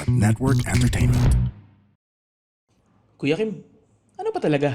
Network Entertainment. Kuya Kim, ano ba talaga?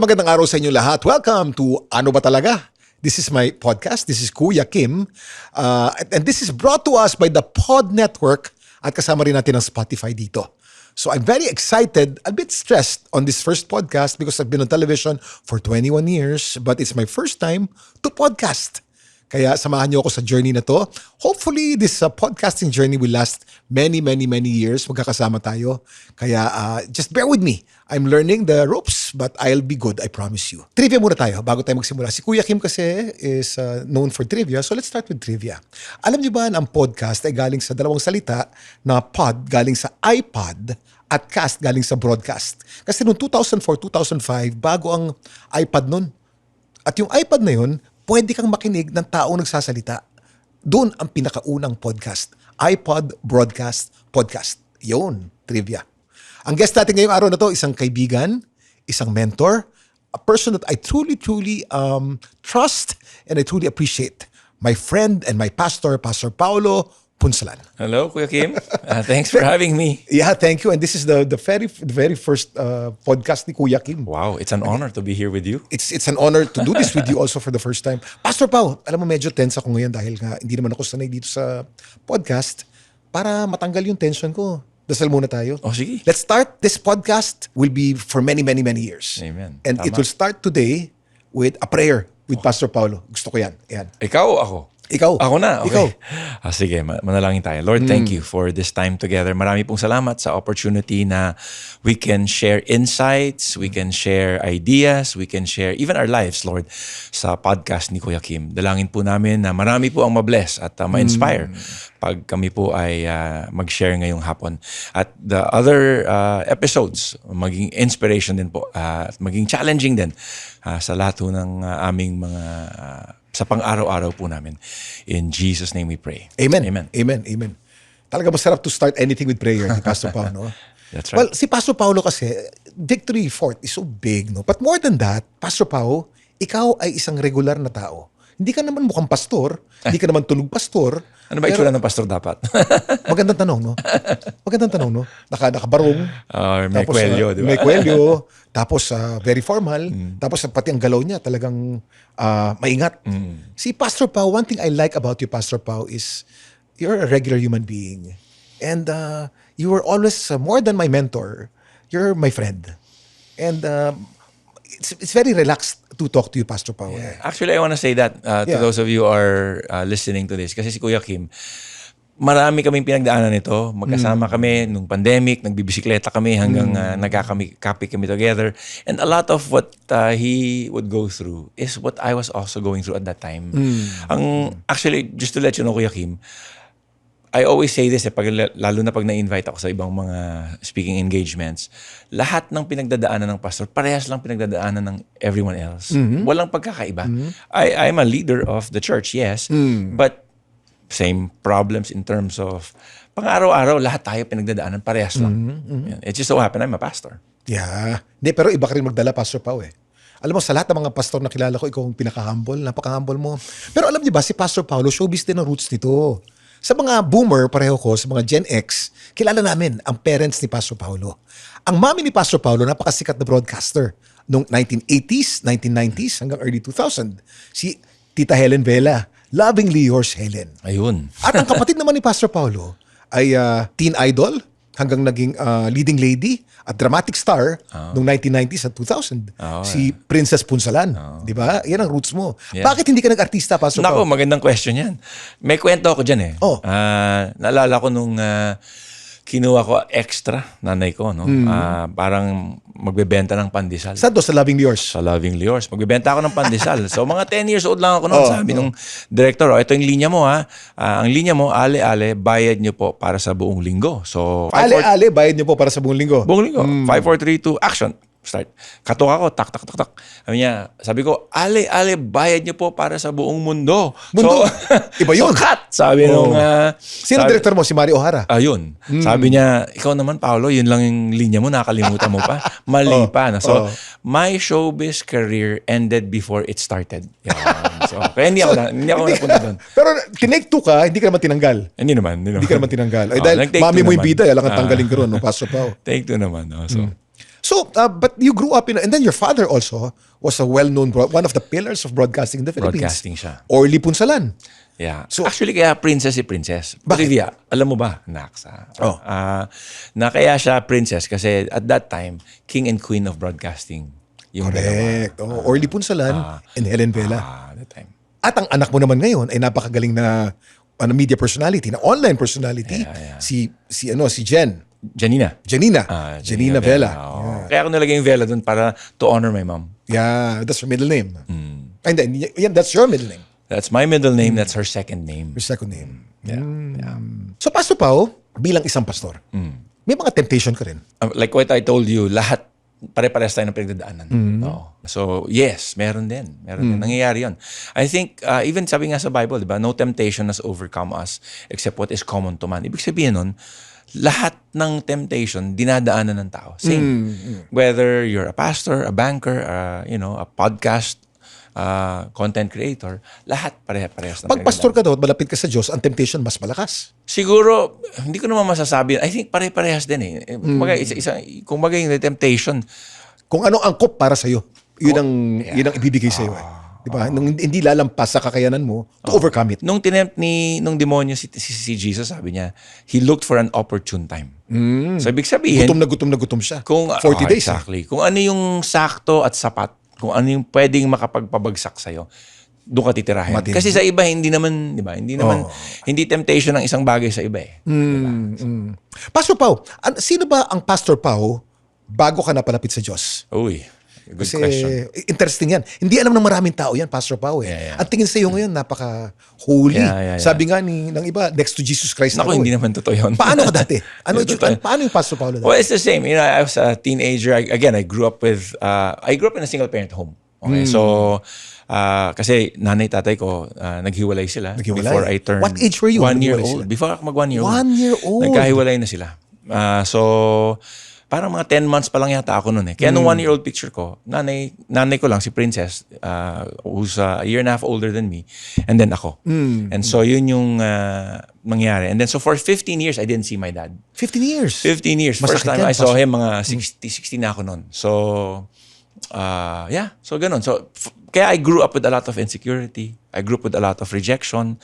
Magandang araw sa inyo lahat. Welcome to Ano Ba Talaga? This is my podcast. This is Kuya Kim. And this is brought to us by the Pod Network at kasama rin natin ang Spotify dito. So I'm very excited, a bit stressed on this first podcast because I've been on television for 21 years, but it's my first time to podcast. Kaya samahan niyo ako sa journey na to. Hopefully, this podcasting journey will last many years. Magkakasama tayo. Kaya just bear with me. I'm learning the ropes, but I'll be good, I promise you. Trivia muna tayo bago tayo magsimula. Si Kuya Kim kasi is known for trivia, so let's start with trivia. Alam niyo ba na ang podcast ay galing sa dalawang salita na pod galing sa iPod at cast galing sa broadcast. Kasi noong 2004-2005, bago ang iPod nun. At yung iPod na yun, pwede kang makinig ng taong nagsasalita. Doon ang pinakaunang podcast. iPod Broadcast Podcast. Yun, trivia. Ang guest natin ngayong araw na to, isang kaibigan, isang mentor, a person that I truly trust and I truly appreciate. My friend and my pastor, Pastor Paulo Punsalan. Hello, Kuya Kim. Thanks for having me. Yeah, thank you. And this is the very first podcast ni Kuya Kim. Wow, it's an honor to be here with you. It's an honor to do this with you also for the first time. Pastor Pao, alam mo medyo tense ako ngayon dahil nga hindi naman ako sanay dito sa podcast. Para matanggal yung tension ko, dasal muna tayo. Oh, sige. Let's start. This podcast will be for many years. Amen. And Tama. it will start today with a prayer with Pastor Paulo. Gusto ko yan. Yan. Ikaw o ako? Ikaw. Ako na? Okay. Ikaw. Sige, manalangin tayo. Lord, thank you for this time together. Marami pong salamat sa opportunity na we can share insights, we can share ideas, we can share even our lives, Lord, sa podcast ni Kuya Kim. Dalangin po namin na marami po ang mabless at ma-inspire pag kami po ay mag-share ngayong hapon. At the other episodes, maging inspiration din po at maging challenging din sa lahat po ng aming mga sa pang-araw-araw po namin. In Jesus' name we pray. Amen. Amen. Amen. Amen. Talaga masarap to start anything with prayer ni Pastor Paulo. No? That's right. Well, si Pastor Paulo kasi, Victory Fort is so big, no? But more than that, Pastor Pao, ikaw ay isang regular na tao. Hindi ka naman mukhang pastor, hindi ka naman tunog pastor. Ano ba itsura ng pastor dapat? Magandang tanong, no? Magandang tanong, no? Nakabarong. May tapos, kwelyo, di ba? May kwelyo. Tapos, very formal. Tapos, pati ang galaw niya talagang maingat. Si Pastor Pao, one thing I like about you, Pastor Pao, is you're a regular human being. And you were always more than my mentor. You're my friend. And it's very relaxed to talk to you, Pastor Pao. Yeah. Actually, I want to say that to those of you who are listening to this. Kasi si Kuya Kim, marami kaming pinagdaanan nito. Magkasama kami nung pandemic, nagbibisikleta kami hanggang nagkakape kami together. And a lot of what he would go through is what I was also going through at that time. Actually, just to let you know, Kuya Kim, I always say this, lalo na pag na-invite ako sa ibang mga speaking engagements, lahat ng pinagdadaanan ng pastor, parehas lang pinagdadaanan ng everyone else. Walang pagkakaiba. I'm a leader of the church, yes, but same problems in terms of pang-araw-araw, lahat tayo pinagdadaanan, parehas lang. It just so happened, I'm a pastor. Yeah. Hindi, pero iba ka rin magdala, Pastor Pao eh. Alam mo, sa lahat ng mga pastor na kilala ko, ikaw ang pinaka-humble, napaka-humble mo. Pero alam niyo ba, si Pastor Paulo, showbiz din ang roots nito. Sa mga boomer, pareho ko, sa mga Gen X, kilala namin ang parents ni Pastor Paulo. Ang mami ni Pastor Paulo, napakasikat na broadcaster noong 1980s, 1990s, hanggang early 2000. Si Tita Helen Vela, lovingly yours, Helen. Ayun. At ang kapatid naman ni Pastor Paulo ay teen idol, hanggang naging leading lady at dramatic star noong 1990s at 2000. Si Princess Punsalan. Di ba? Yan ang roots mo. Yeah. Bakit hindi ka nag-artista, Pastor Nako, Pao? magandang question yan. May kwento ako dyan eh. Oh. Naalala ko nung kinuha ko extra, nanay ko, no? Parang magbebenta ng pandesal. Saan to? Sa Loving Yours? Sa Loving Yours. Magbebenta ako ng pandesal. So mga 10 years old lang ako noon. Sabi nung director, ito yung linya mo ha. Ang linya mo, ale-ale, bayad nyo po para sa buong linggo. So, Ale-ale, bayad niyo po para sa buong linggo. buong linggo. 5, 4, 3, 2, action. Start. Katok ako, tak, tak, tak, tak. Sabi ko, Ale, bayad niyo po para sa buong mundo. Mundo? Iba yun. So, cut! Sabi nung... Sino director mo? Si Mario O'Hara? Ayun. Sabi niya, ikaw naman, Paolo, yun lang yung linya mo, nakalimutan mo pa. Mali pa. No? So, my showbiz career ended before it started. Yan. So, kaya hindi ako napunta doon. Pero tinake 2 ka, hindi ka naman tinanggal. Hindi naman. Hindi ka naman tinanggal. Ay, dahil mami mo yung bida, alam kang tanggalin ka ron, no? Pastor Pao. Take 2 naman. No? So, but you grew up and then your father also was a well-known, one of the pillars of broadcasting in the Philippines. Broadcasting siya. Orly Punsalan. Yeah. So, actually, kaya princess si Princess. Olivia, alam mo ba, Naksa? Na kaya siya princess kasi at that time, king and queen of broadcasting. Yung correct. Orly Punsalan and Helen Vela. That time. At ang anak mo naman ngayon ay napakagaling na media personality, na online personality, si Jen. Janina Vela. Kaya ako nilagay yung Vela dun para to honor my mom. Yeah, that's her middle name. And then, that's your middle name. That's my middle name. That's her second name. Your second name. Yeah. So, Pastor Pao, bilang isang pastor, may mga temptation ka rin. Like what I told you, lahat pare-pares tayo ng pinagdadaanan. So, yes, meron din. Nangyayari yun. I think, even sabi nga sa Bible, di ba, no temptation has overcome us except what is common to man. Ibig sabihin nun, lahat ng temptation dinadaanan ng tao. Same. Whether you're a pastor, a banker, a podcast, content creator, lahat pare-parehas. Pag pastor ka daw at malapit ka sa Diyos, ang temptation mas malakas. Siguro, hindi ko naman masasabi. I think pare-parehas din eh. Kung yung temptation. Kung ano angkop para sa'yo, yun ang ibibigay sa'yo eh. Diba? Nung hindi lalampas sa kakayanan mo to overcome it. Nung tinempt nung demonyo si Jesus, sabi niya, he looked for an opportune time. So, ibig sabihin, gutom na gutom siya. 40 days. Exactly. Kung ano yung sakto at sapat, kung ano yung pwedeng makapagpabagsak sa'yo, doon ka titirahin. Kasi sa iba, hindi naman, di ba? Hindi temptation ng isang bagay sa iba eh. Diba? Pastor Pao, sino ba ang Pastor Pao bago ka napalapit sa Diyos? Uy. Good Kasi question. interesting yan. Hindi alam ng maraming tao yan, Pastor Pao eh. Yeah. Ang tingin sa iyo ngayon, napaka-holy. Yeah. Sabi nga ng iba, next to Jesus Christ. Naku, hindi naman totoo yun. Paano ka dati? Paano yung Pastor Pao dati? Well, it's the same. I was a teenager. I grew up in a single-parent home. Okay, so, kasi nanay, tatay ko, naghiwalay sila. Before I turned... What age were you? 1 year old. Before ako mag 1 year old. 1 year old? Nagkahiwalay na sila. So, parang mga 10 months pa lang yata ako noon eh. Kaya nung 1-year-old picture ko, nanay ko lang, si Princess, who's a year and a half older than me, and then ako. And so yun yung nangyari. And then so for 15 years, I didn't see my dad. 15 years? 15 years. First time I saw him, mga 16 na ako noon. So, so ganun. So, kaya I grew up with a lot of insecurity. I grew up with a lot of rejection.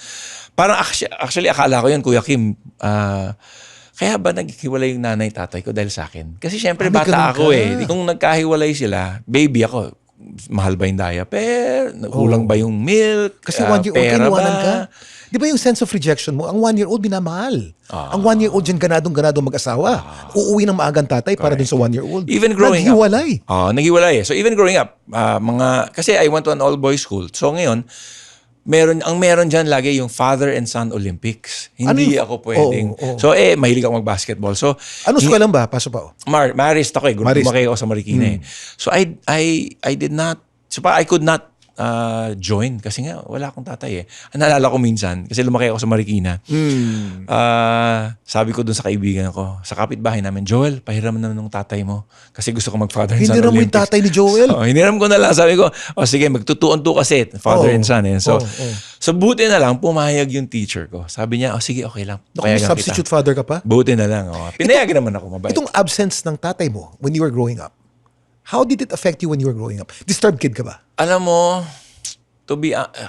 Parang actually akala ko yun, Kuya Kim, kaya ba naghiwalay yung nanay tatay ko dahil sa akin? Kasi syempre bata ako eh. Kung nagkahiwalay sila, baby ako, mahal ba yung diaper? Kulang ba yung milk? Kasi 1 year old, iniwanan ka. Di ba yung sense of rejection mo, ang 1 year old binamahal. Ang 1 year old dyan ganadong mag-asawa. Uuwi ng maagang tatay para dun sa 1 year old. Even growing naghiwalay. Naghiwalay eh. So even growing up, kasi I went to an all-boys school. So ngayon, meron dyan lagi yung father and son Olympics. Hindi ako pwedeng. So mahilig ako mag-basketball. So ano school ba? Paso pa. Marist ako eh. Lumaki ako sa Marikina eh. So I did not, I could not join kasi nga wala akong tatay eh. Naalala ko minsan kasi lumaki ako sa Marikina. Sabi ko dun sa kaibigan ko, sa kapitbahay namin, Joel, pahiram na ng tatay mo kasi gusto ko mag-father and son Hiniram mo yung Olympics. tatay ni Joel? Hiniram ko na lang. Sabi ko, sige, magtutuon-to kasi father and son eh. So, so buti na lang, pumayag yung teacher ko. Sabi niya, sige, okay lang. May substitute father ka pa? Buti na lang. Pinayagan naman ako, mabait. Itong absence ng tatay mo when you were growing up, how did it affect you when you were growing up? Disturbed kid ka ba? Alam mo,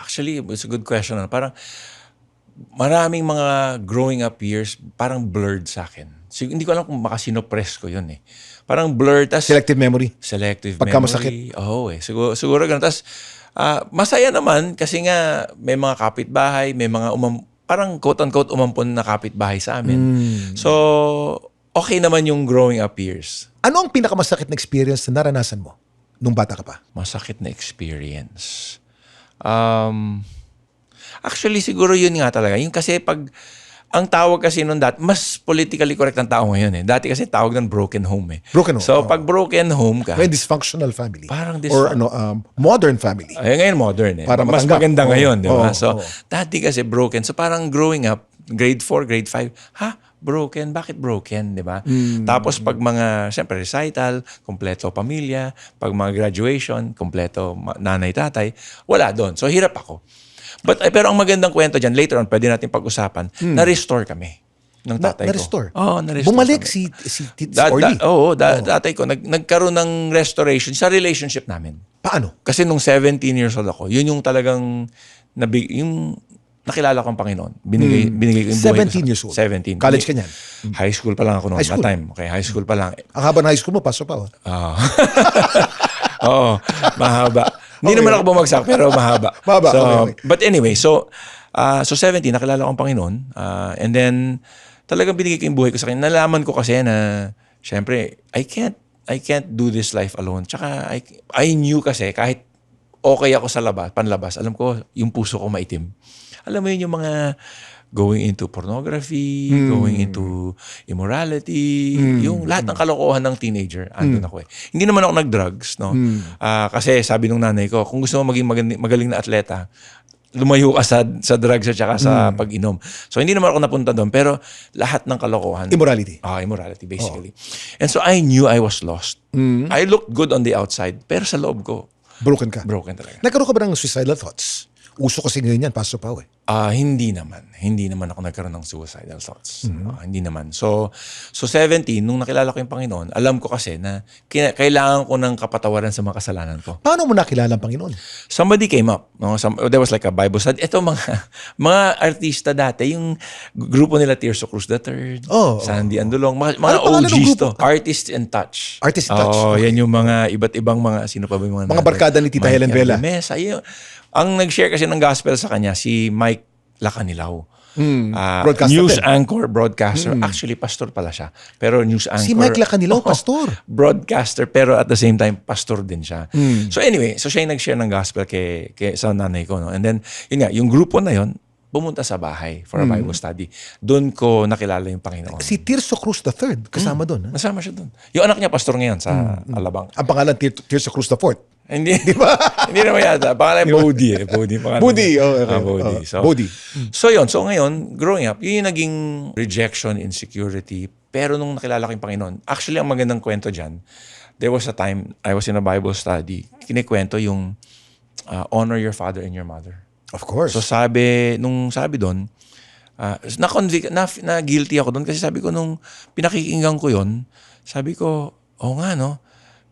actually, it's a good question. Parang maraming mga growing up years, parang blurred sa akin. Hindi ko alam kung makasinopress ko yun eh. Parang blurred. Selective memory? Selective Pagka memory. masakit? Oo eh. Siguro ganun. Tapos, masaya naman kasi nga may mga kapitbahay, may mga parang quote-unquote umampon na kapitbahay sa amin. So, okay naman yung growing up years. Ano ang pinakamasakit na experience na naranasan mo nung bata ka pa? Masakit na experience. Actually, siguro yun nga talaga. Yung kasi pag ang tawag kasi nun dati, mas politically correct ang tao ngayon eh. Dati kasi tawag ng broken home eh. Broken home. So, pag broken home ka, May dysfunctional family. Parang Or modern family. ay, ngayon modern eh. Para Mas matanggap. maganda ngayon, di ba? So, Oo. dati kasi broken. So, parang growing up, grade 4, grade 5, broken? Bakit broken, di ba? Tapos, pag mga, siyempre, recital, kompleto pamilya, pag mga graduation, kompleto nanay, tatay, wala doon. So, hirap ako. Pero ang magandang kwento dyan, later on, pwede natin pag-usapan, na-restore kami ng tatay ko. Na-restore? Oo, na-restore Bumalik kami. si Orly. Tatay ko, nagkaroon ng restoration sa relationship namin. Paano? Kasi nung 17 years old ako, yun yung talagang, yung nakilala ko ang Panginoon. Binigay ko yung buhay 17 years old? 17. College ka niyan? High school pa lang ako noon. High school? That time. Okay, high school pa lang. Ang haba ng high school mo, paso pa. Ah. Oo, mahaba. Hindi naman ako bumagsak, pero mahaba. Mahaba, So, okay. But anyway, so 17, nakilala ko ang Panginoon. And then, talagang binigay ko yung buhay ko sa kanya. Nalaman ko kasi na, syempre, I can't do this life alone. Tsaka, I knew kasi, kahit okay ako sa panlabas, alam ko, yung puso ko maitim. Alam mo yun, yung mga going into pornography, going into immorality, yung lahat ng kalokohan ng teenager, andun ako eh. Hindi naman ako nag-drugs, no? Kasi sabi nung nanay ko, kung gusto mo maging magaling na atleta, lumayo ka sa drugs at saka sa pag-inom. So, hindi naman ako napunta doon, pero lahat ng kalokohan. Immorality. Immorality, basically. And so, I knew I was lost. I looked good on the outside, pero sa loob ko, Broken ka. broken talaga. Nagkaroon ka ba ng suicidal thoughts? Uso kasi ngayon yan, paso pa eh. Hindi naman. Hindi naman ako nagkaroon ng suicidal thoughts. Hindi naman. So 17, nung nakilala ko yung Panginoon, alam ko kasi na kailangan ko ng kapatawaran sa mga kasalanan ko. Paano mo nakilala ang Panginoon? Somebody came up. No? There was like a Bible study. Ito mga artista dati, yung grupo nila Tirso Cruz III, Sandy Andulong, mga pangalan ng OGs grupo? to. Artists in Touch. Artists in Touch, okay. Yan yung mga iba't ibang mga, sino pa ba yung Mga barkada ni Tita Helen Vela. Mesa. Ang nag-share kasi ng gospel sa kanya, si Mike Lacanilaw. Broadcaster News din. anchor, broadcaster. Actually, pastor pala siya. Pero news anchor. Si Mike Lacanilaw, pastor. Broadcaster, pero at the same time, pastor din siya. So anyway, so siya yung nag-share ng gospel sa nanay ko. No? And then, yun nga, yung grupo na yun, pumunta sa bahay for a Bible study. Doon ko nakilala yung Panginoon. Si Tirso Cruz III, kasama doon. Ha? Nasama siya doon. Yung anak niya, pastor ngayon sa Alabang. Ang pangalan, Tirso Cruz IV. Hindi, hindi naman yata. Pangalan Bodhi eh. Bodhi. Bodhi, okay. Bodhi. Bodhi. So yun. So ngayon, growing up, yun yung naging rejection, insecurity. Pero nung nakilala ko yung Panginoon, actually ang magandang kwento dyan, there was a time, I was in a Bible study, kinikwento yung honor your father and your mother. Of course. So nung sabi doon, na guilty ako doon kasi sabi ko nung pinakikinggan ko yon, sabi ko, nga no,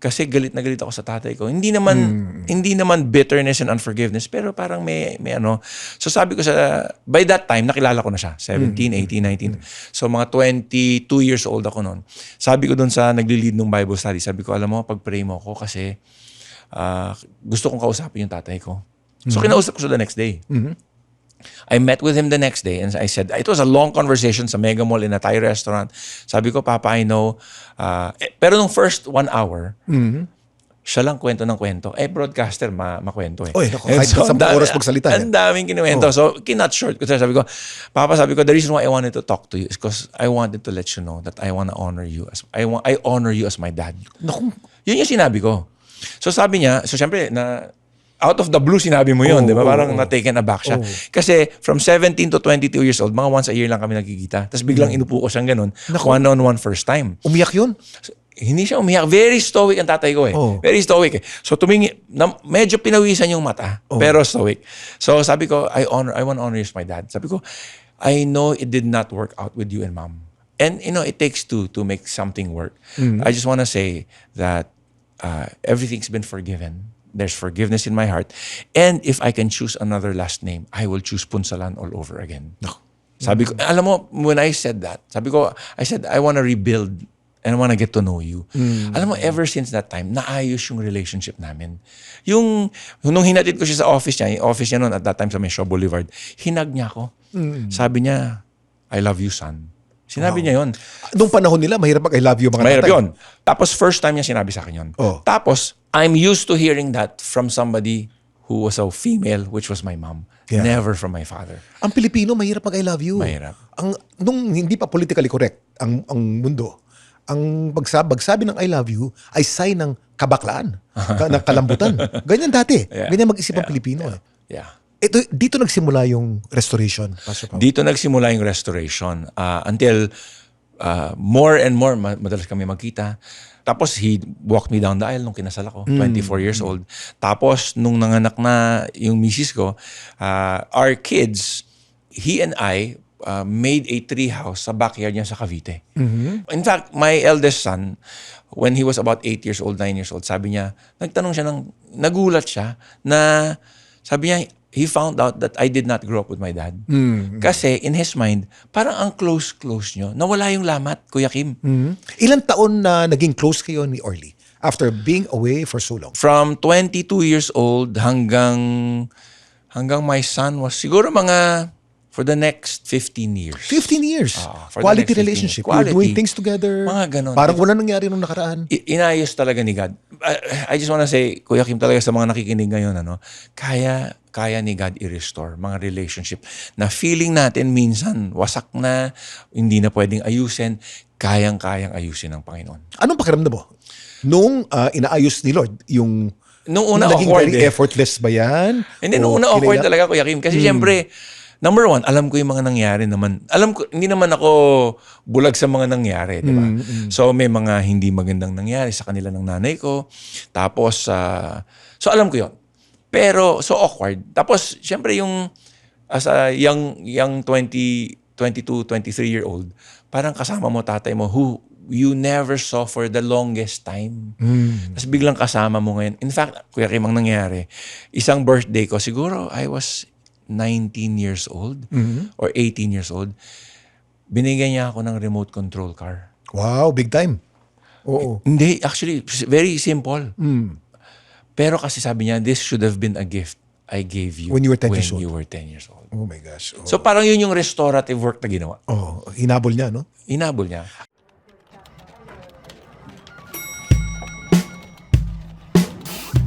kasi galit na galit ako sa tatay ko. Hindi naman bitterness and unforgiveness, pero parang may ano. So sabi ko by that time, nakilala ko na siya. 17, 18, 19. So mga 22 years old ako noon. Sabi ko doon sa nagli-lead ng Bible study, sabi ko, alam mo, pag-pray mo ako kasi gusto kong kausapin yung tatay ko. So kinausap ko siya the next day. I met with him the next day and I said, it was a long conversation sa Mega Mall in a Thai restaurant. Sabi ko, Papa, I know. Pero nung first 1 hour, siya lang kwento ng kwento. Broadcaster, makwento eh. Oy, kahit so, 10 oras magsalita. Ang daming kinuwento. So, kinut short ko. Sabi ko, Papa, the reason why I wanted to talk to you is because I wanted to let you know that I want to honor you. I honor you as my dad. Naku. Yun yung sinabi ko. So, sabi niya, so syempre, out of the blue, sinabi mo yun, di ba? Parang na-taken aback siya. Kasi from 17 to 22 years old, mga once a year lang kami nagkikita. Tapos biglang inupo ko siyang ganun, one-on-one first time. Umiyak yun? So, hindi siya umiyak. Very stoic ang tatay ko eh. Very stoic eh. So medyo pinawisan yung mata, pero stoic. So sabi ko, I want to honor you as my dad. Sabi ko, I know it did not work out with you and mom. And it takes two to make something work. I just want to say that everything's been forgiven. There's forgiveness in my heart. And if I can choose another last name, I will choose Punsalan all over again. No. Sabi ko, alam mo, when I said that, I said, I want to rebuild and I want to get to know you. Alam mo, ever since that time, naayos yung relationship namin. Nung hinatid ko siya sa office niya noon at that time sa Mesho Boulevard, hinag niya ako. Sabi niya, I love you, son. Sinabi niya yun. Nung panahon nila, mahirap mag-I love you mga mahirap tatay. yun. Tapos first time niya sinabi sa akin yun. Tapos, I'm used to hearing that from somebody who was a female, which was my mom. Yeah. Never from my father. Ang Pilipino, mahirap mag I love you. Mahirap. Nung hindi pa politically correct ang mundo, ang bagsabi ng I love you ay sign ng kabaklaan, ng kalambutan. Ganyan dati. Yeah. Ganyan mag-isip ang Pilipino. Yeah. Dito nagsimula yung restoration, Pastor Pao. Dito nagsimula yung restoration until more and more madalas kami magkita. Tapos he walked me down the aisle nung kinasal ako, 24 years old. Tapos nung nanganak na yung misis ko, our kids, he and I made a tree house sa backyard niya sa Cavite. In fact, my eldest son, when he was about 8 years old, 9 years old, sabi niya, nagulat siya na sabi niya, he found out that I did not grow up with my dad. Kasi in his mind, parang ang close nyo. Nawala yung lamat, Kuya Kim. Ilang taon na naging close kayo ni Orly after being away for so long? From 22 years old hanggang my son was siguro mga for the next 15 years. 15 years? For the Quality next 15 relationship. Quality. You're doing things together. Mga ganon. Parang wala nangyari nung nakaraan. Inayos talaga ni God. I just wanna say, Kuya Kim, talaga sa mga nakikinig ngayon, kaya ni God i-restore mga relationship na feeling natin minsan wasak na, hindi na pwedeng ayusin, kayang-kayang ayusin ng Panginoon. Anong pakiramdam mo? Nung inaayos ni Lord, Nung una naging awkward very effortless ba yan? Hindi, nung una awkward talaga, Kuya Kim. Kasi syempre, number one, alam ko yung mga nangyari naman. Alam ko, hindi naman ako bulag sa mga nangyari, di ba? So may mga hindi magandang nangyari sa kanila ng nanay ko. Tapos, so alam ko yon. Pero, so awkward. Tapos, syempre yung, as a young 22, 23-year-old, parang kasama mo tatay mo who you never saw for the longest time. Tapos biglang kasama mo ngayon. In fact, Kuya Kim, ang nangyari, isang birthday ko, siguro I was 19 years old or 18 years old, binigyan niya ako ng remote control car. Wow, big time. Oo. Hindi, actually, very simple. Pero kasi sabi niya, this should have been a gift I gave you When you were 10 years old. you were 10 years old. Oh my gosh. Oh. So parang yun yung restorative work na ginawa. Hinabol niya, no? Inabol niya.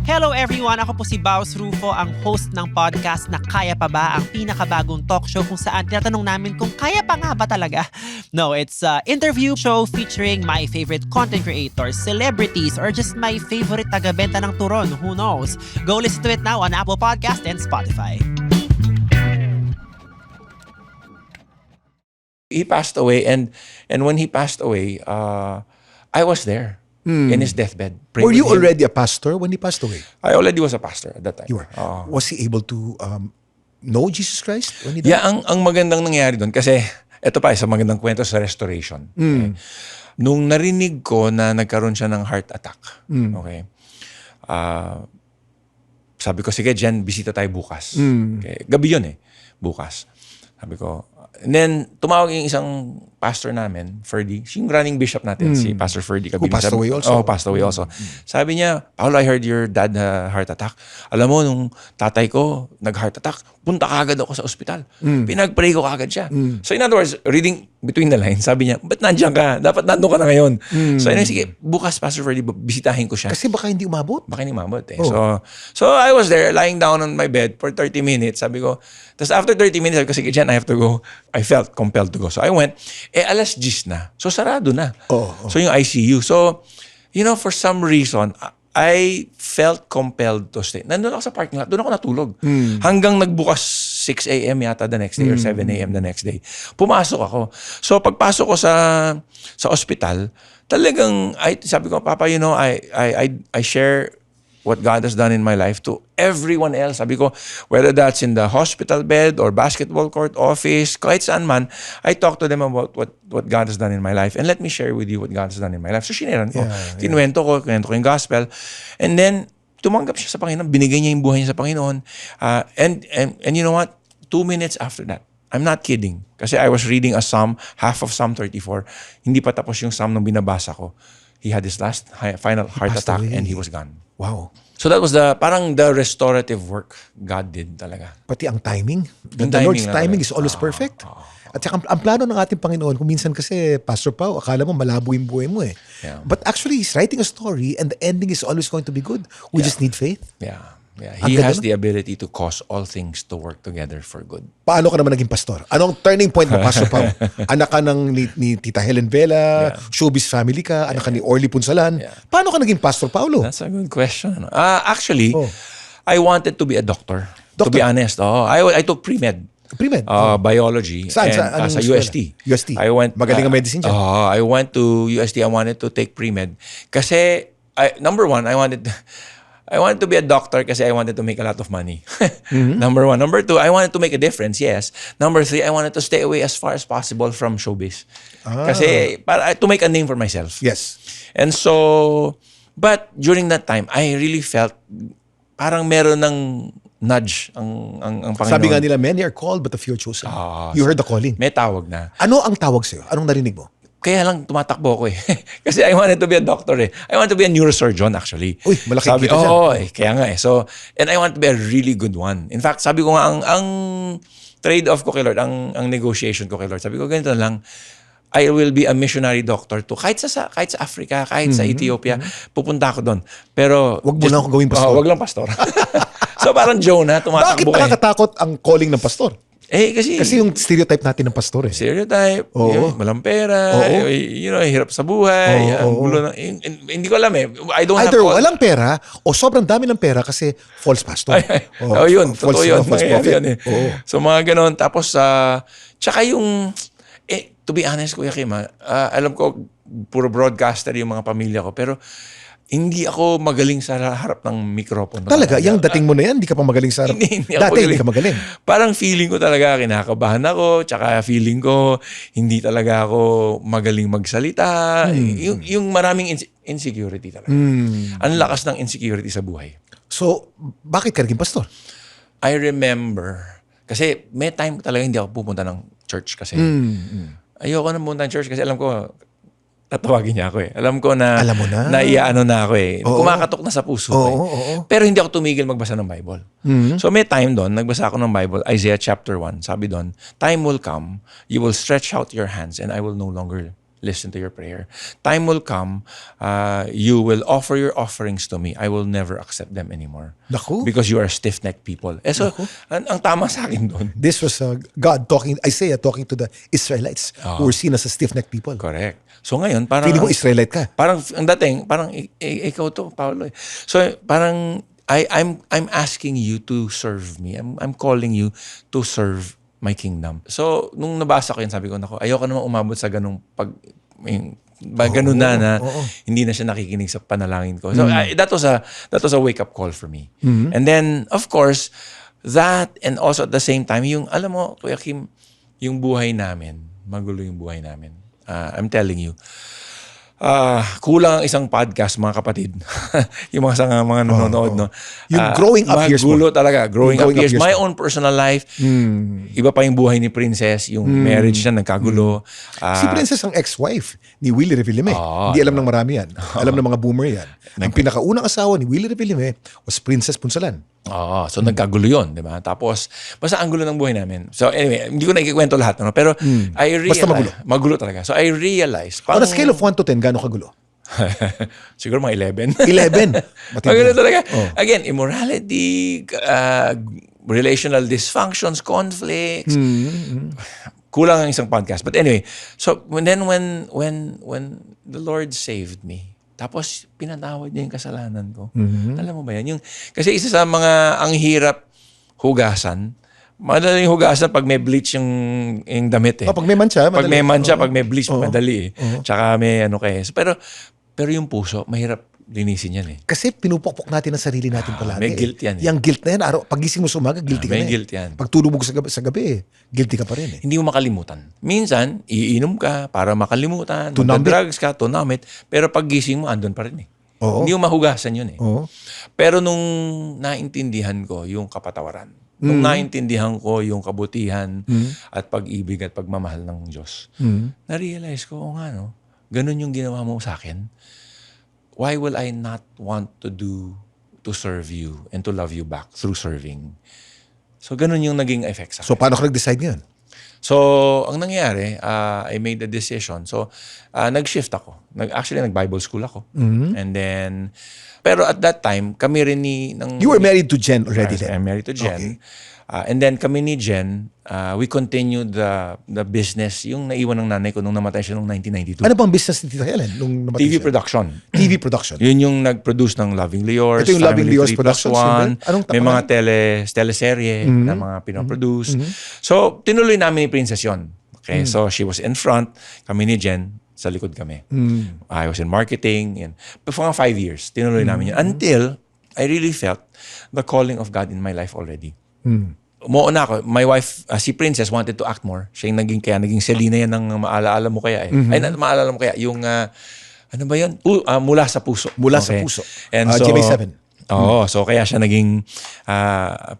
Hello everyone! Ako po si Baus Rufo, ang host ng podcast na Kaya Pa Ba? Ang pinakabagong talk show kung saan tinatanong namin kung kaya pa nga ba talaga? No, it's an interview show featuring my favorite content creators, celebrities, or just my favorite taga-benta ng turon. Who knows? Go listen to it now on Apple Podcast and Spotify. He passed away and when he passed away, I was there in his deathbed. Were praying you with him. already a pastor when he passed away? I already was a pastor at that time. You were. Oo. Was he able to know Jesus Christ when he died? Yeah, ang magandang nangyari doon kasi ito pa isa magandang kwento sa restoration. Okay. Nung narinig ko na nagkaroon siya ng heart attack. Okay. Sabi ko, sige Jen, bisita tayo bukas. Okay. Gabi yun bukas. Sabi ko, and then tumawag yung isang pastor namin, Ferdy, yung running bishop natin, si Pastor Ferdy. Who passed away also. Oh, passed away also. Sabi niya, Paolo, I heard your dad heart attack. Alam mo, nung tatay ko nag-heart attack, punta kagad ako sa ospital. Pinag-pray ko kagad siya. So in other words, reading between the lines, sabi niya, ba't nandiyan ka? Dapat nandun ka na ngayon. So yun, sige, bukas Pastor Ferdy, bisitahin ko siya. Kasi baka hindi umabot. Baka hindi mamot So I was there, lying down on my bed for 30 minutes. Sabi ko, tapos after 30 minutes, sabi ko, sige, Jen, I have to go. I felt compelled to go. So I went. Alas 10 na. So sarado na. So yung ICU. So, for some reason, I felt compelled to stay. Nandun ako sa parking lot. Doon ako natulog. Hanggang nagbukas 6 a.m. yata the next day or 7 a.m. the next day. Pumasok ako. So pagpasok ko sa ospital, talagang, sabi ko, Papa, I share what God has done in my life to everyone else. Sabi ko, whether that's in the hospital bed or basketball court, office, kahit saan man, I talk to them about what God has done in my life. And let me share with you what God has done in my life. So, shineran ko. Kinuwento ko yung gospel. And then, tumanggap siya sa Panginoon. Binigay niya yung buhay niya sa Panginoon. And you know what? 2 minutes after that, I'm not kidding. Kasi I was reading a psalm, half of Psalm 34. Hindi pa tapos yung psalm nung binabasa ko. He had his last final heart attack and he was gone. Wow. So that was parang the restorative work God did talaga. Pati ang timing. The timing Lord's na timing talaga. is always perfect. At saka ang plano ng ating Panginoon, kung minsan kasi, Pastor Pao, akala mo malabo yung buhay mo Yeah. But actually, He's writing a story and the ending is always going to be good. We just need faith. Yeah. Yeah, Ang He ganda has nun. the ability to cause all things to work together for good. Paano ka naman naging pastor? Anong turning point mo, Pastor Pao? Anak ka ni Tita Helen Vela, Yeah. showbiz family ka, anak ka ni Orly Punsalan. Yeah. Paano ka naging Pastor Paulo? That's a good question. Actually, Oh. I wanted to be a doctor. To Doctor? be honest, I took pre-med. Pre-med. Biology. Saan? And, Anong sa eskwela? UST. UST. I went, Magaling ang medicine dyan. I went to UST. I wanted to take pre-med. Kasi, number one, I wanted to be a doctor kasi I wanted to make a lot of money. Number one. Number two, I wanted to make a difference, yes. Number three, I wanted to stay away as far as possible from showbiz. Kasi, to make a name for myself. Yes. And so, but during that time, I really felt parang meron ng nudge ang Panginoon. Sabi nga nila, many are called but a few are chosen. You heard the calling. May tawag na. Ano ang tawag sa'yo? Anong narinig mo? Kaya lang tumatakbo ako eh. Kasi I wanted to be a doctor eh. I wanted to be a neurosurgeon actually. Uy, malaking kita dyan. Oo, kaya nga eh. So, and I wanted to be a really good one. In fact, sabi ko nga, ang trade-off ko kay Lord, ang negotiation ko kay Lord, sabi ko ganito na lang, I will be a missionary doctor to kahit sa Africa, kahit sa Ethiopia, pupunta ako doon. Pero Wag mo lang ako gawing pastor. Wag lang pastor. So parang Jonah, Bakit tumatakbo eh. nakakatakot ang calling ng pastor? Kasi yung stereotype natin ng pastor eh. stereotype, Oo. walang pera, Oo. hirap sa buhay, Oo, ang oo. gulo hindi ko alam eh. I don't Either have all- walang pera o sobrang dami ng pera kasi false pastor. yun, totoo yun. False Nangyayari prophet. yun eh. Oo. So mga ganon. Tapos, tsaka yung, to be honest, Kuya Kim, alam ko, puro broadcaster yung mga pamilya ko, pero hindi ako magaling sa harap ng mikropono. Talaga, yung dating mo na yan, hindi ka pa magaling sa harap. Hindi ako Dati, hindi ka magaling. Parang feeling ko talaga, kinakabahan ako, tsaka feeling ko, hindi talaga ako magaling magsalita. Yung maraming insecurity talaga. Ang lakas ng insecurity sa buhay. So, bakit ka naging pastor? I remember, kasi may time talaga hindi ako pupunta ng church kasi ayoko na pumunta ng church kasi alam ko, tatawagin niya ako eh. Alam ko na, Alam mo na. naiyaano na ako eh. Oo. Kumakatok na sa puso ko eh. Oo. Pero hindi ako tumigil magbasa ng Bible. So may time doon, nagbasa ako ng Bible, Isaiah chapter 1, sabi doon, time will come, you will stretch out your hands and I will no longer listen to your prayer. Time will come, you will offer your offerings to me. I will never accept them anymore. Naku. Because you are stiff-necked people. So, ang tama sa akin doon. This was God talking, Isaiah talking to the Israelites who were seen as a stiff-necked people. Correct. So ngayon, parang... Feeling mo Israelite ka. Parang ang dating, parang ikaw to, Paolo. So parang I'm asking you to serve me. I'm calling you to serve my kingdom. So nung nabasa ko yun, sabi ko, nako, ayoko naman umabot sa ganung ganun na hindi na siya nakikinig sa panalangin ko. So that was a wake up call for me. And then of course, that and also at the same time, yung alam mo, Kuya Kim, yung buhay namin, magulo yung buhay namin. I'm telling you. Kulang ang isang podcast, mga kapatid. Yung mga nanonood, no? Yung growing up years mo. Magulo talaga. Growing up Yung years. My own personal life. Iba pa yung buhay ni Princess. Yung marriage niya, nagkagulo. Si Princess ang ex-wife ni Willie Revillame. Hindi alam ng marami yan. Alam ng mga boomer yan. Ang pinakaunang asawa ni Willie Revillame was Princess Punsalan. So nagkagulo yun, di ba? Tapos, basta ang gulo ng buhay namin. So anyway, hindi ko na ikikwento lahat, no? Pero I realized, Basta magulo. Magulo talaga. So I realized, On a scale of 1 to 10, gaano kagulo? siguro mga 11. 11. Magulo talaga. Again, immorality, relational dysfunctions, conflicts. Kulang ang isang podcast. But anyway, so when the Lord saved me, tapos pinatawad niya yung kasalanan ko. Alam mo ba yan? Kasi isa sa mga ang hirap hugasan, madaling hugasan pag may bleach yung damit eh. Pag may mancha, Pag may madali. mancha, pag may bleach, madali eh. Tsaka may ano kaya. Pero yung puso, mahirap linisin yan eh. Kasi pinupukpok natin ang sarili natin palagi. may guilt yan eh. Yung guilt na yan, pagising mo sa umaga, guilty ka may na guilt yan. Pag tulog mo sa gabi, guilty ka pa rin eh. Hindi mo makalimutan. Minsan, iinom ka para makalimutan. To numb it. Drugs ka, to numb it. Pero pag gising mo, andun pa rin eh. Oo. Hindi mo mahugasan yun eh. Oo. Pero nung naintindihan ko yung kapatawaran, nung naintindihan ko yung kabutihan at pag-ibig at pagmamahal ng Diyos, na-realize ko, nga no, ganun yung ginawa mo sa akin. Why will I not want to serve you and to love you back through serving? So ganun yung naging effect sa akin. So paano ka nag-decide ngayon? So, ang nangyari, I made a decision. So, nag-shift ako. Actually, nag-Bible school ako. And then, pero at that time, kami rin You were married to Jen already then? I'm married to Jen. Okay. And then kami ni Jen, we continued the business, yung naiwan ng nanay ko nung namatay siya noong 1992. Ano bang business ni Tita Helen? Nung namatay TV siya? production. TV production. Yun yung nag-produce ng Lovingly Yours, Ito yung Lovingly Yours 3+1. Productions, yun ba? Anong May mga tapangan? teleserye na mga pinoproduce. So, tinuloy namin ni Princess yun. Okay, so she was in front, kami ni Jen, sa likod kami. I was in marketing. And for mga 5 years, tinuloy namin yun. Until I really felt the calling of God in my life already. Umuuna ako. My wife, si Princess, wanted to act more. Siya yung naging Selena yan ng maalaala mo kaya eh. Ay, maaalala mo kaya. Yung, ano ba yun? Mula sa puso. Mula sa puso. And so, GMA7. Oo, so kaya siya naging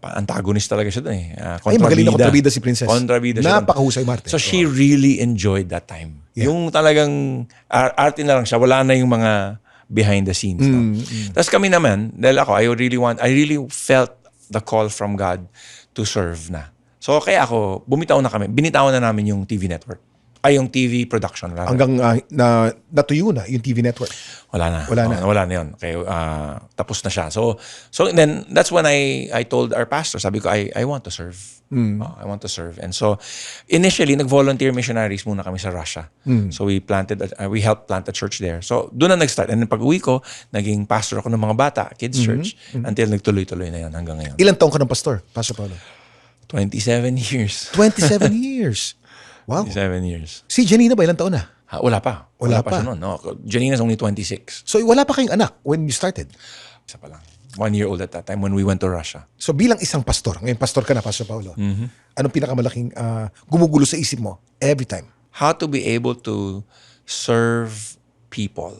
antagonist talaga siya doon eh. Ay, magaling na kontrabida si Princess. Kontrabida siya. Napakahusay, Marte. So she really enjoyed that time. Yeah. Yung talagang arte na lang siya. Wala na yung mga behind the scenes. No? Tapos kami naman, dahil ako, I really felt the call from God to serve na. So kaya ako, binitawan na namin yung TV network. Ay, yung TV production. Hanggang natuyo na yung TV network. Wala na. Wala na. Wala na yun. Kaya, tapos na siya. So then, that's when I told our pastor, sabi ko, I want to serve. I want to serve. And so, initially, nag-volunteer missionaries muna kami sa Russia. So we helped plant a church there. So doon na nag-start. And then pag uwi ko, naging pastor ako ng mga bata, kids church, until nagtuloy-tuloy na yun hanggang ngayon. Ilang taong ka ng pastor, Pastor Paulo? 27 years. 27 years. Wow. 27 years. Si Janina ba, ilang taon na? Wala pa. Wala pa. siya noon. No? Janina's only 26. So wala pa kayong anak when you started? Isa pa lang. 1 year old at that time when we went to Russia. So bilang isang pastor, ngayon pastor ka na, Pastor Paulo, anong pinakamalaking gumugulo sa isip mo every time? How to be able to serve people,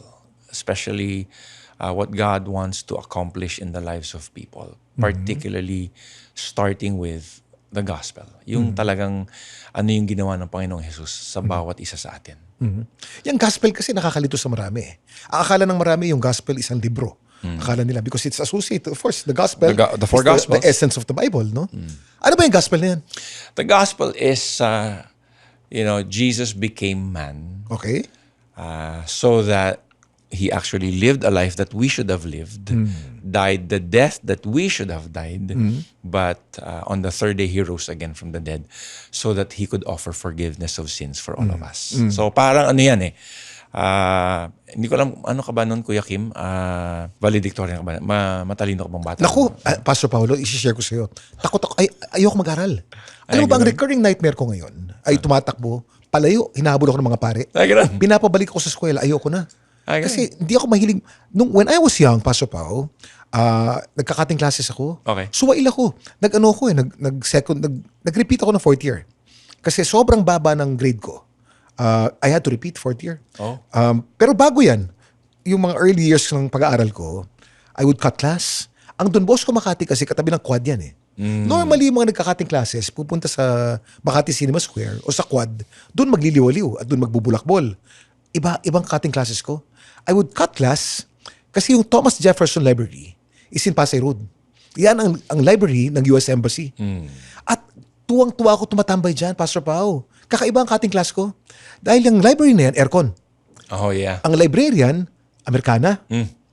especially what God wants to accomplish in the lives of people, particularly starting with the gospel. Yung talagang ano yung ginawa ng Panginoong Jesus sa bawat isa sa atin. Yung gospel kasi nakakalito sa marami eh. Ang akala ng marami yung gospel isang libro. Akala nila because it's associated, of course, the gospel The four is gospels. the essence of the Bible, no? Ano ba yung gospel na yan? The gospel is, Jesus became man Okay? so that He actually lived a life that we should have lived, died the death that we should have died, but on the third day He rose again from the dead so that He could offer forgiveness of sins for all of us. So parang ano yan eh. Hindi ko alam, ano ka ba nun, Kuya Kim? Valedictorian ka ba? Matalino ka bang bata? Naku, Pastor Paulo, isi-share ko sa'yo. Takot ako, ayoko mag-aral. Alam mo ba, ang recurring nightmare ko ngayon ay tumatakbo, palayo, hinahabol ako ng mga pare. Ay, ganun. Pinapabalik ako sa eskwela, ayoko na. Ay, ganun. Kasi hindi ako mahilig. When I was young, Pastor Pao, nagkakating classes ako. Okay. Suwail ako. Nag-repeat ako ng fourth year. Kasi sobrang baba ng grade ko. I had to repeat fourth year. Oh. Pero bago yan, yung mga early years ng pag-aaral ko, I would cut class. Ang Don Bosco Makati kasi katabi ng quad yan eh. Normally, yung mga nagkakating classes, pupunta sa Makati Cinema Square o sa quad, doon magliliwaliw at doon magbubulakbol. Ibang cutting classes ko. I would cut class kasi yung Thomas Jefferson Library is in Pasay Road. Yan ang library ng US Embassy. At tuwang-tuwa ako tumatambay dyan, Pastor Pao. Kakaiba ang cutting class ko. Dahil yung library na yan, aircon. Oh, yeah. Ang librarian, Amerikana.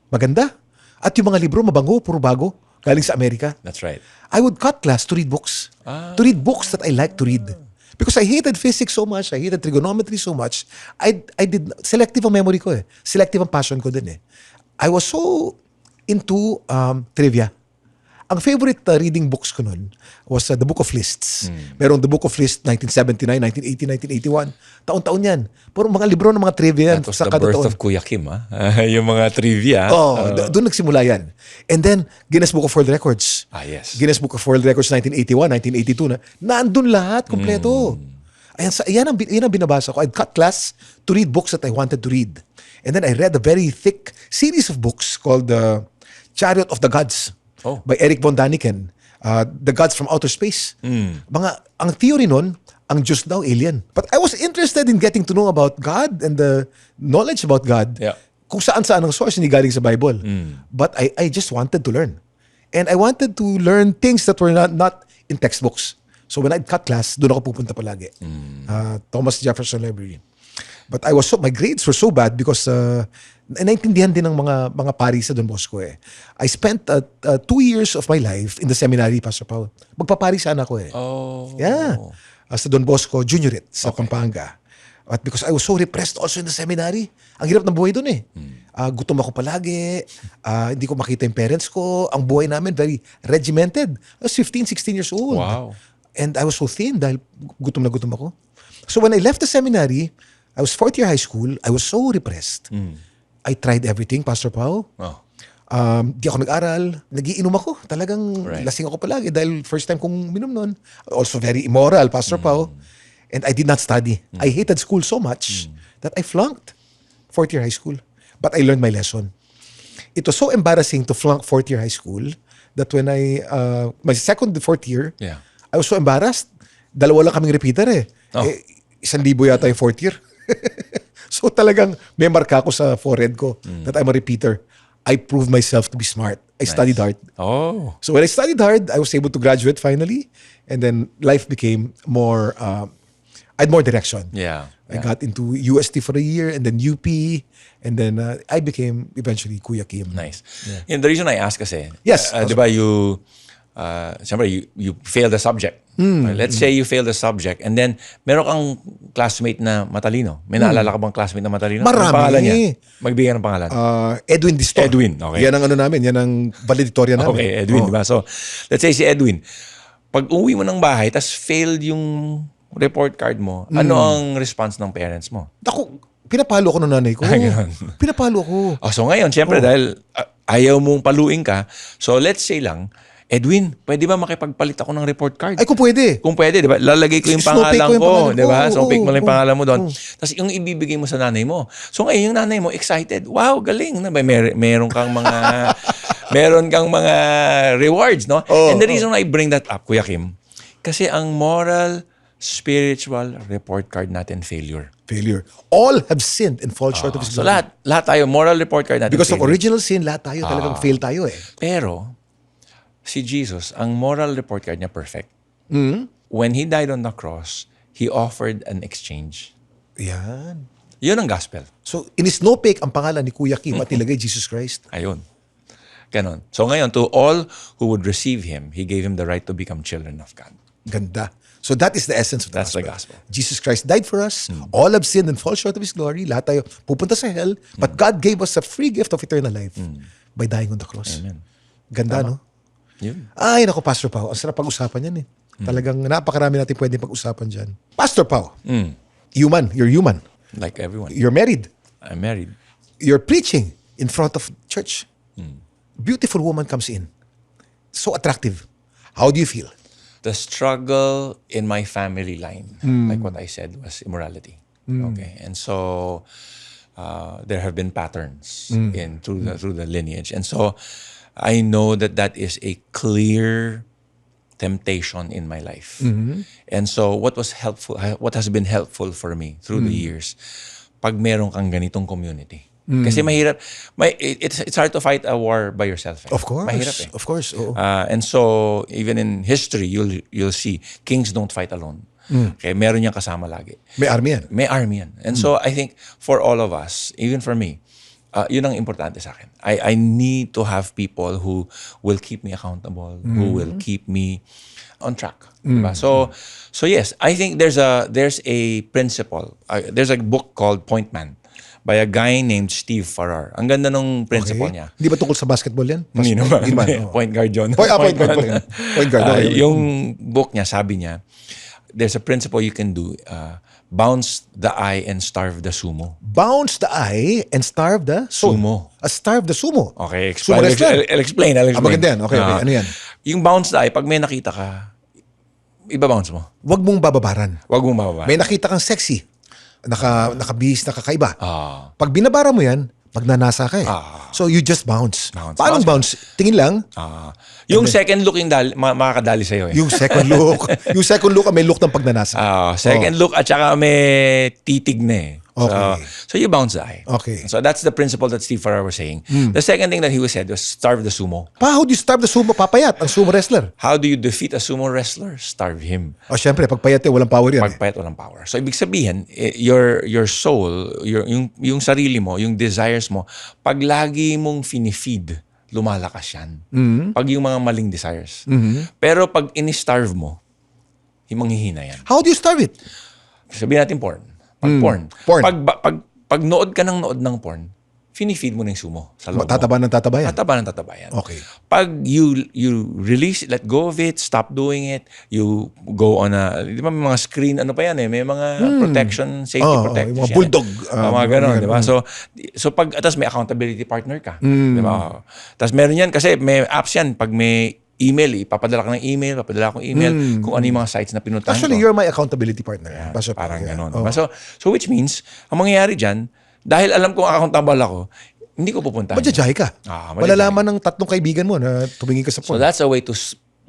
Maganda. At yung mga libro, mabango, puro bago. Galing sa Amerika. That's right. I would cut class to read books. To read books that I like to read. Because I hated physics so much, I hated trigonometry so much. I did, selective ang memory ko eh. Selective ang passion ko din eh. I was so into trivia. Ang favorite reading books ko nun was The Book of Lists. Merong The Book of Lists, 1979, 1980, 1981. Taon-taon yan. Puro mga libro ng mga trivia yan. That was Sa the kada birth taon. of Kuya Kim, yung mga trivia. Doon nagsimula yan. And then, Guinness Book of World Records. Yes. Guinness Book of World Records 1981, 1982 na. Nandun lahat, kompleto. Yan ang binabasa ko. I'd cut class to read books that I wanted to read. And then I read a very thick series of books called Chariot of the Gods by Eric von Daniken. The Gods from Outer Space. Ang theory nun, ang Diyos daw alien. But I was interested in getting to know about God and the knowledge about God. Yeah. Kung saan-saan ang source, hindi galing sa Bible. But I just wanted to learn. And I wanted to learn things that were not in textbooks. So when I'd cut class, doon ako pupunta palagi. Thomas Jefferson Library. But my grades were so bad because naintindihan din ng mga pari sa Don Bosco eh. I spent 2 years of my life in the seminary, Pastor Pao. Magpapari sana ako eh. Oh. Yeah. Sa Don Bosco Juniorate sa Pampanga. But because I was so repressed also in the seminary, ang hirap ng buhay doon eh. Gutom ako palagi, hindi ko makita yung parents ko. Ang buhay namin very regimented. I was 15, 16 years old. Wow. And I was so thin dahil gutom na gutom ako. So when I left the seminary, I was 4th year high school, I was so repressed. I tried everything, Pastor Pao. Oh. Di ako nag-aral. Nagiinom ako. Talagang Right. lasing ako palagi dahil first time kong minom nun. Also very immoral, Pastor Pao. And I did not study. I hated school so much that I flunked 4th year high school. But I learned my lesson. It was so embarrassing to flunk 4th year high school that when my 2nd to 4th year, Yeah. I was so embarrassed. 2 lang kaming repeater eh. Oh. 1,000 yata yung 4th year. So talagang may marka ako sa forehead ko that I'm a repeater. I proved myself to be smart. I studied hard. Oh. So when I studied hard, I was able to graduate finally. And then life became more, I had more direction. Yeah. I got into UST for a year and then UP. And then I became eventually Kuya Kim. Nice. And the reason I ask kasi, Yes. di ba siyempre, you fail the subject. Let's say you fail the subject and then meron kang classmate na matalino. May naalala ka bang classmate na matalino? Marami. Anong pangalan niya? Magbigay ng pangalan. Edwin Distor. Edwin, okay. Yan ang ano namin, yan ang valedictorian namin. Okay, Edwin, Oh. di ba? So, let's say si Edwin, pag uwi mo ng bahay, tas failed yung report card mo, ano ang response ng parents mo? Ako, pinapalo ko ng nanay ko. Ganun. Pinapalo ko. Oh, so ngayon, syempre, dahil ayaw mong paluin ka, so let's say lang, Edwin, pwede ba makipagpalit ako ng report card? Ay, kung pwede. Kung pwede, di ba? Lalagay ko yung Snowflake pangalan ko yung ko, pangalan di ba? ko. So, pick mo lang yung Oo, pangalan mo doon. oo. Tapos yung ibibigay mo sa nanay mo. So, ngayon yung nanay mo, excited. Wow, galing. Meron kang mga meron kang mga rewards, no? Oo, And the reason I bring that up, Kuya Kim, kasi ang moral, spiritual report card natin, failure. Failure. All have sinned and fall short of His So, glory. lahat tayo, moral report card natin, Because of failure. original sin, lahat tayo talagang fail tayo eh. Pero, si Jesus, ang moral report card niya perfect. When He died on the cross, He offered an exchange. Yan. Yun ang gospel. So, in-snowflake ang pangalan ni Kuya Kim at nilagay Jesus Christ. Ayun. Ganon. So ngayon, to all who would receive Him, He gave Him the right to become children of God. Ganda. So that is the essence of the That's the gospel. gospel. Jesus Christ died for us. All have sinned and fall short of His glory. Lahat tayo pupunta sa hell. But God gave us a free gift of eternal life by dying on the cross. Amen. Ganda, no? Yun. Ay, naku, Pastor Pao. Ang sarap pag-usapan yan eh. Talagang napakarami natin pwede pag-usapan dyan. Pastor Pao, human. You're human. Like everyone. You're married. I'm married. You're preaching in front of church. Beautiful woman comes in. So attractive. How do you feel? The struggle in my family line, like what I said, was immorality. Okay. And so there have been patterns through the lineage. And so I know that is a clear temptation in my life. And so what has been helpful for me through the years, pag meron kang ganitong community. Kasi mahirap, it's hard to fight a war by yourself. Eh. Of course. Mahirap eh. Of course. Oo. And so even in history, you'll see kings don't fight alone. Okay, meron niyang kasama lagi. May army yan. May army yan. And so I think for all of us, even for me, yun ang importante sa akin. I need to have people who will keep me accountable, who will keep me on track. Diba? So yes, I think there's a principle. There's a book called Point Man by a guy named Steve Farrar. Ang ganda nung principle niya. Hindi ba tungkol sa basketball yan? Hindi naman. Hindi man, oo. Point guard yun. Point guard pa rin. Point guard. Okay. Yung book niya, sabi niya, there's a principle you can do. Bounce the eye and starve the sumo. Bounce the eye and starve the soul. Sumo. Starve the sumo. Okay, Sumo wrestler. I'll explain. maganda yan. Okay. Ano yan? Yung bounce the eye, pag may nakita ka, iba-bounce mo. Huwag mong bababaran. Huwag mong mababa. May nakita kang sexy. Nakabihis, nakakaiba. Ah. Pag binabara mo yan, magnanasa ka eh. So you just bounce. Bounce. Paano bounce? Tingin lang. Yung second look yung makakadali sa'yo eh. Yung second look. Yung second look, may look ng pagnanasa. Second look at saka may titig na eh. Okay. So you bounce the eye. Okay. So that's the principle that Steve Farrar was saying. The second thing that he said was starve the sumo. How do you starve the sumo? Papayat, ang sumo wrestler. How do you defeat a sumo wrestler? Starve him. O syempre, pag payat walang power yan. Pagpayat walang power. So ibig sabihin, your soul, yung sarili mo, yung desires mo, pag lagi mong finifeed, lumalakas yan. Pag yung mga maling desires. Pero pag in-starve mo, manghihina yan. How do you starve it? Sabihin natin porn. Pag porn. Porn. Pag nood ka ng porn, finifeed mo na yung sumo sa loob mo. Tataba ng tataba yan. Tataba ng tataba yan. Okay. Pag you release, let go of it, stop doing it, you go on di ba may mga screen, ano pa yan may mga protection, safety protection. Yung mga bulldog. Mga ganon, di ba? So pag, atas may accountability partner ka. Di ba? Tapos meron yan, kasi may apps yan, pag may email, ipapadala ka ng email, papadala akong email, kung ano yung mga sites na pinuntahan Actually, ko. you're my accountability partner. Yeah, Pastor parang Pao, yeah. ganon. Diba? So which means, ang mangyayari dyan, dahil alam kong accountable ako, hindi ko pupuntahan. Madyajahe ka. Madyajahe. Malalaman ng tatlong kaibigan mo na tumingin ka sa So porn. that's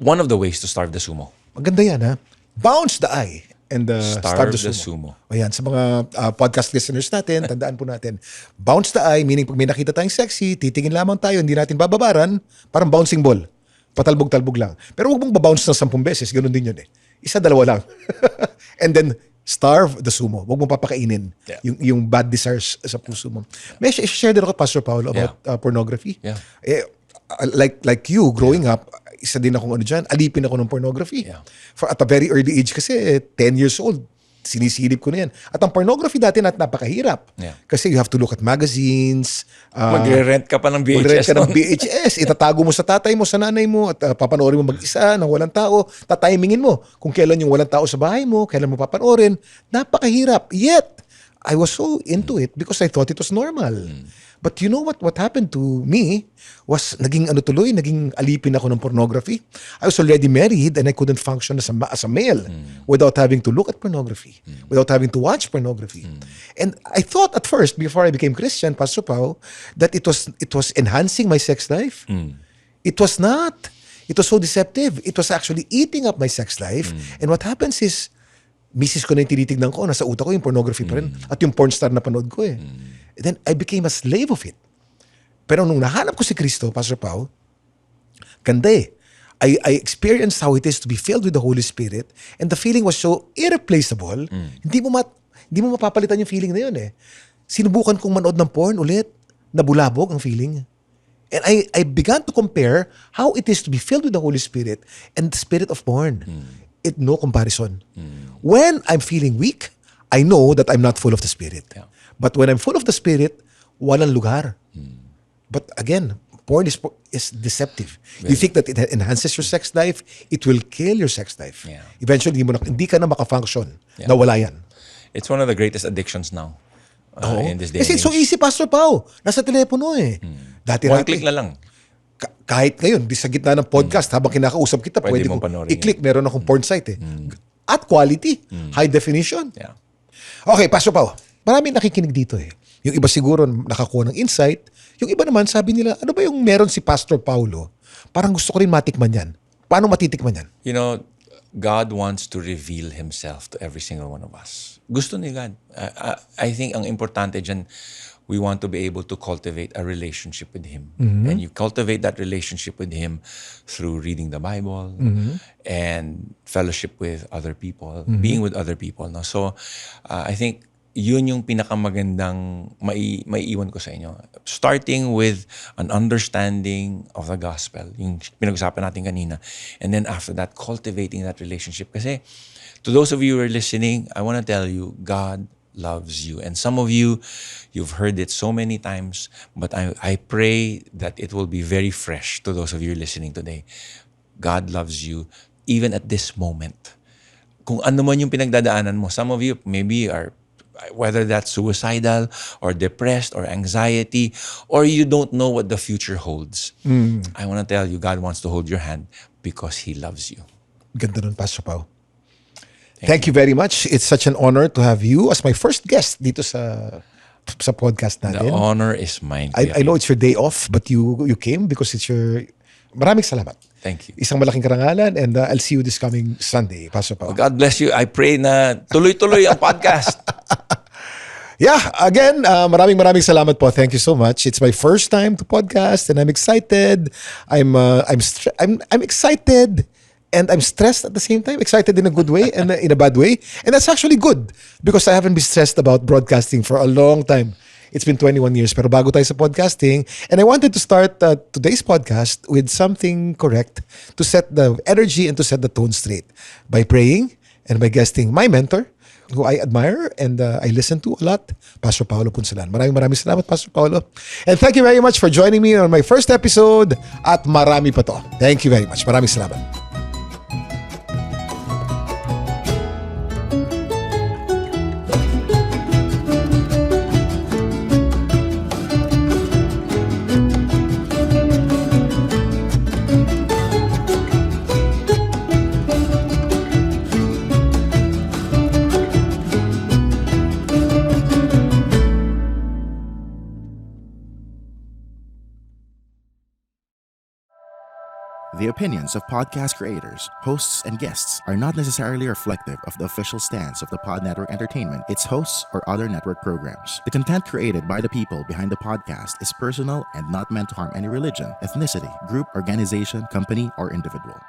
one of the ways to starve the sumo. Maganda yan, ha? Bounce the eye and starve the sumo. Ayan, sa mga podcast listeners natin, tandaan po natin, bounce the eye, meaning pag may nakita tayong sexy, titingin lamang tayo, hindi natin bababaran, parang bouncing ball. Patalbog-talbog lang. Pero huwag mong babounce ng 10 beses, ganun din yun Isa, dalawa lang. And then, starve the sumo. Huwag mong papakainin yung bad desires sa puso mo. May share din ako, Pastor Paulo, about pornography. Yeah. Like you, growing up, isa din akong alipin ako ng pornography. Yeah. At a very early age kasi, 10 years old, sinisilip ko na yan. At ang pornography dati napakahirap. Yeah. Kasi you have to look at magazines. Magre-rent ka pa ng VHS. Magre-rent ka ng VHS. Itatago mo sa tatay mo, sa nanay mo, at papanoorin mo mag-isa ng walang tao. Tatimingin mo kung kailan yung walang tao sa bahay mo, kailan mo papanoorin. Napakahirap. Yet, I was so into it because I thought it was normal. But you know what happened to me was naging alipin ako ng pornography. I was already married and I couldn't function as a male without having to look at pornography, without having to watch pornography. And I thought at first, before I became Christian, Pastor Pao, that it was enhancing my sex life. It was not. It was so deceptive. It was actually eating up my sex life. And what happens is, misis ko na yung tinitignan ko, nasa utak ko yung pornography pa rin. At yung porn star na panood ko Then I became a slave of it. Pero nung nahanap ko si Kristo, Pastor Pao, ganda I experienced how it is to be filled with the Holy Spirit, and the feeling was so irreplaceable, hindi mo mapapalitan yung feeling na yun Sinubukan kong manood ng porn ulit, nabulabog ang feeling. And I began to compare how it is to be filled with the Holy Spirit and the spirit of porn. It no comparison. When I'm feeling weak, I know that I'm not full of the Spirit. Yeah. But when I'm full of the Spirit, walang lugar. But again, porn is deceptive. You think that it enhances your sex life, it will kill your sex life. Yeah. Eventually, hindi ka na makafunction. Nawala yan. It's one of the greatest addictions now. In this day Kasi and it's so age. easy, Pastor Pao. Nasa telepono Dati One click na lang. kahit ngayon, di sa gitna ng podcast, habang kinakausap kita, Pwede pwede mong kong panoorin i-click. Meron akong porn site At quality. High definition. Yeah. Okay, Pastor Pao. Maraming nakikinig dito Yung iba siguro nakakuha ng insight. Yung iba naman, sabi nila, ano ba yung meron si Pastor Paulo? Parang gusto ko rin matikman yan. Paano matitikman yan? You know, God wants to reveal Himself to every single one of us. Gusto ni God. I think ang importante dyan, we want to be able to cultivate a relationship with Him. And you cultivate that relationship with Him through reading the Bible and fellowship with other people, being with other people. No? So, I think yun yung pinakamagandang maiiwan ko sa inyo. Starting with an understanding of the gospel, yung pinag-usapan natin kanina. And then after that, cultivating that relationship. Kasi to those of you who are listening, I want to tell you, God loves you. And some of you, you've heard it so many times, but I pray that it will be very fresh to those of you listening today. God loves you even at this moment. Kung ano man yung pinagdadaanan mo, some of you maybe are, whether that's suicidal or depressed or anxiety, or you don't know what the future holds. I want to tell you, God wants to hold your hand because He loves you. Ganda nun, Pastor Pao. Thank you very much. It's such an honor to have you as my first guest dito sa podcast The natin. honor is mine. I know it's your day off, but you came because it's your... Maraming salamat. Thank you. Isang malaking karangalan, and I'll see you this coming Sunday, Pastor Pao. God bless you. I pray na tuloy-tuloy ang podcast. Yeah, again, maraming salamat po. Thank you so much. It's my first time to podcast and I'm excited. I'm excited and I'm stressed at the same time. Excited in a good way and in a bad way. And that's actually good because I haven't been stressed about broadcasting for a long time. It's been 21 years pero bago tayo sa podcasting and I wanted to start today's podcast with something correct to set the energy and to set the tone straight by praying and by guesting my mentor who I admire and I listen to a lot, Pastor Paolo Punsalan. Maraming salamat, Pastor Paolo. And thank you very much for joining me on my first episode at marami pa to. Thank you very much. Maraming salamat. The opinions of podcast creators, hosts, and guests are not necessarily reflective of the official stance of the Pod Network Entertainment, its hosts, or other network programs. The content created by the people behind the podcast is personal and not meant to harm any religion, ethnicity, group, organization, company, or individual.